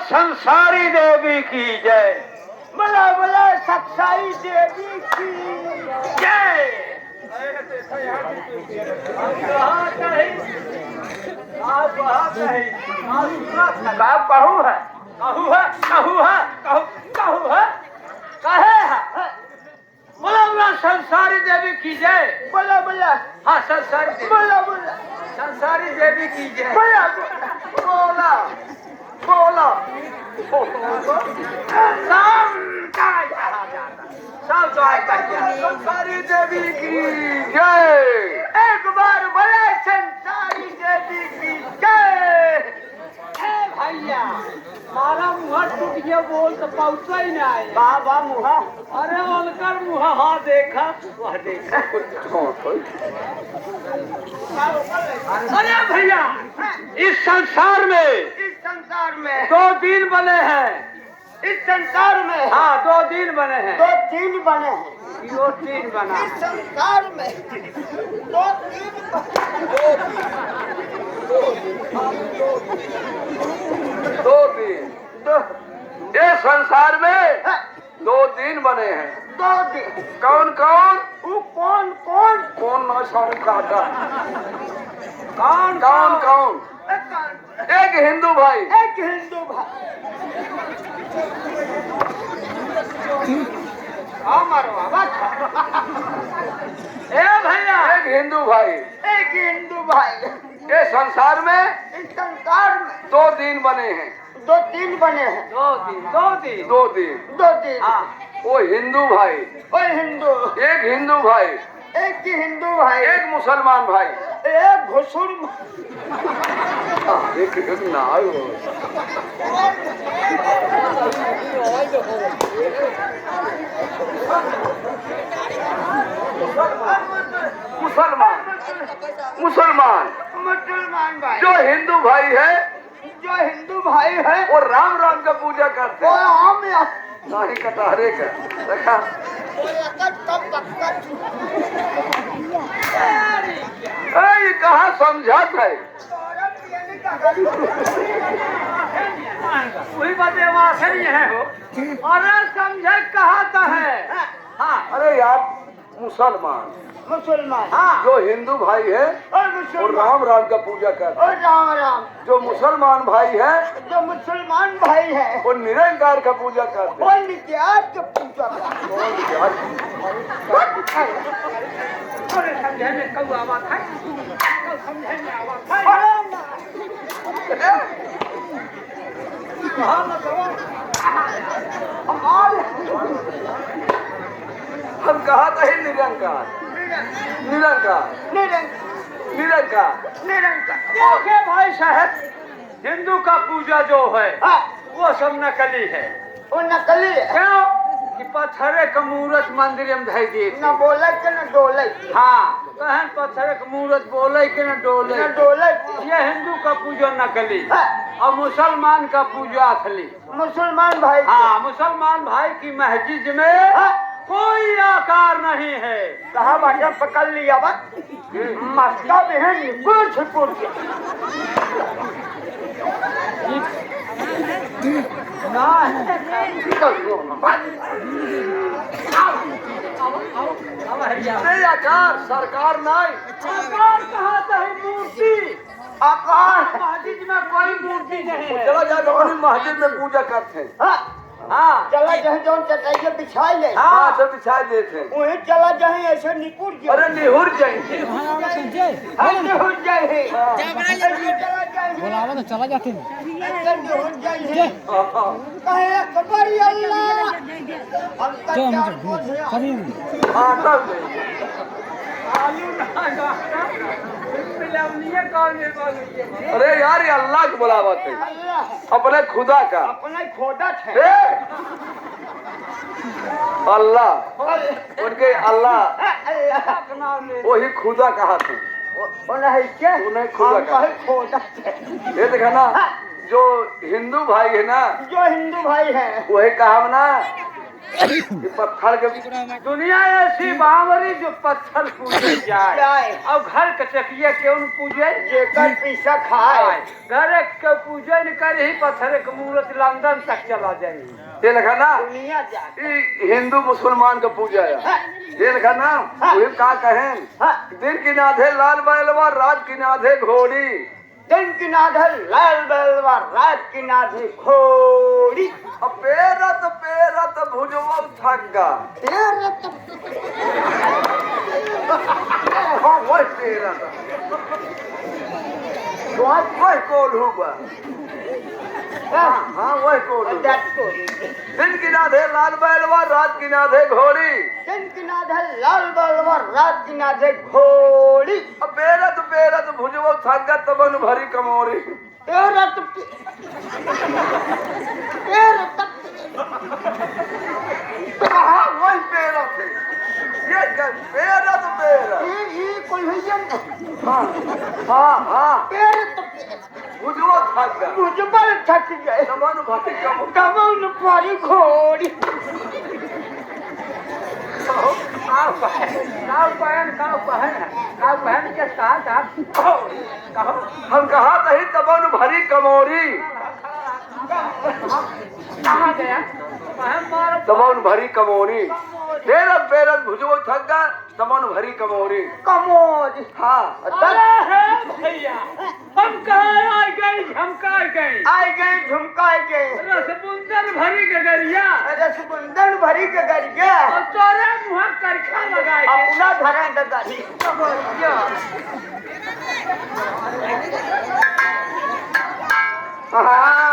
संसारी देवी की जय। बोला बोला सच्चाई देवी की जय। कहू है कहू है कहू है कहू है कहे है। बोला बोला संसारी देवी की जय। बोला बोला हाँ संसारी देवी। बोला बोला संसारी देवी की जय। बोला बोला बोला सब दुआएं कहिए संसारी देवी की जय। एक बार बोले संसारी देवी की जय। भैया मारा मुँह टूट गया बोल तो पहुंचा ही नहीं। बाबा मुहा अरे अलकर मुँह हाँ देखा वह देखा। अरे भैया इस संसार में दो दिन बने हैं। इस संसार में हाँ 2 दिन बने हैं। 2 दिन बने हैं। 2 दिन बना। इस संसार में 2 दिन दो दिन ये संसार में 2 दिन बने हैं। 2 दिन कौन कौन? वो कौन कौन कौन न सारे काटा। कौन कौन कौन? एक हिंदू भाई। एक हिंदू भाई ए भैया एक हिंदू भाई। एक हिंदू भाई ये संसार में इस संसार में 2 दिन बने हैं। 2 दिन बने हैं। 2 दिन 2 दिन 2 दिन हाँ वो हिंदू भाई। और हिंदू एक हिंदू भाई। एक हिंदू भाई एक मुसलमान भाई। एक घुसुर एक ना मुसलमान मुसलमान भाई जो हिंदू भाई है वो राम राम का पूजा करते वो हैं। हम नहीं कटहरे का देखा। ये कहाँ समझात है। वही बातें वहाँ से ही है हो। अरे समझे कहा तो है। हाँ अरे यार मुसलमान मुसलमान जो हिंदू भाई है और वो मुसलमान राम राम का पूजा करते हैं। और राम राम जो मुसलमान भाई है जो मुसलमान भाई है वो निरंकार का पूजा करते हैं। वो नित्यात के पूजा अरे समझे में कौआ आवाज है। समझे में आवाज है। हम कहा था ही निरंकार निरंकार निरंकार निरंकार देखिए भाई साहब हिंदू का पूजा जो है वो सब नकली है। वो नकली है। क्यों कि पत्थरे का मूर्त मंदिर में धई दिए न बोले के न डोले हाँ कहन पत्थरे का मूर्त बोले के न डोले। न डोले ये हिंदू का पूजा नकली और मुसलमान का पूजा असली। मुसलमान भाई हाँ मुसलमान भाई की मस्जिद में कोई आकार नहीं है। कहा बाजा पकड़ लिया बात मस्का बहन कुछ कुछ आकार सरकार नहीं। आकार कहाँ से है मूर्ति। आकाश मस्जिद में कोई मूर्ति नहीं है। चला जाए तो अपनी मस्जिद में पूजा करते हैं। हाँ चला जाए जो चटाइए बिछाई ले हाँ सब बिछा देते हैं। वहीं चला जाए ऐसे निपुर अरे निहुर जाएंगे। निहुर जाए बोलावा तो चला जाते हैं। ऐसे निहुर जाए कहे अकबर अल्लाह हम जो तक मुझे सभी हाँ सब देंगे। आलू कौन है। अरे यार ये अल्लाह की बुलावत है अल्लाह अपने खुदा का। अपना खोदा थे ए? अल्लाह उनके अल्लाह अल्लाह वही खुदा कहा थे। नहीं क्या उन्हें खुदा हम कहा। कहे खोदा थे ये देखा ना जो हिंदू भाई है ना जो हिंदू भाई है वही कहा ना ये पत्थर के दुनिया ऐसी बावरी जो पत्थर पूजे जाए और घर के चकिया क्यों न पूजे जेकर पैसा खाए घर के पूजे न कर ही पत्थर के मूर्त लंदन तक चला जाए ये लिखा ना दुनिया जाए ये हिंदू मुसलमान का पूजा है ये लिखा ना वही का कहें दिन की नाधे लाल बैलवा रात की नाधे घोड़ी दिन की नाधे लाल बैलवा रात की नाधे घोड़ी पेरत भुजवा थक्का हाँ वही पेरत वही कोल्हू बा हाँ वही कोल्हू दिन की नाधे लाल बैलवा रात की नाधे घोड़ी दिन की नाधे लाल बैलवा रात की नाधे घोड़ी पेरत भुजवा थक्का तबन भरी कमोरी पेरत हाँ वही पेरत है ये पेरत ये कोल्हियन हाँ पेरत भुजवा थक्का मुझबल थक गए तबन भरी कमोरी कमल पारी घोड़ी के साथ आप कहो हम कहा तही तबन भरी कमोरी कहाँ गया तबन भरी कमोरी पेरत भुजवा थक्का तबन भरी कमोरी कमोद हाँ भैया हम कहाँ आ गए झमका गए आए गए झुमकाए गए रसबुंदन भरी गगरिया रसबुंदन भरी के गरिया और तोरे मुँह करखा लगाए के अपना धरे दगारी हाँ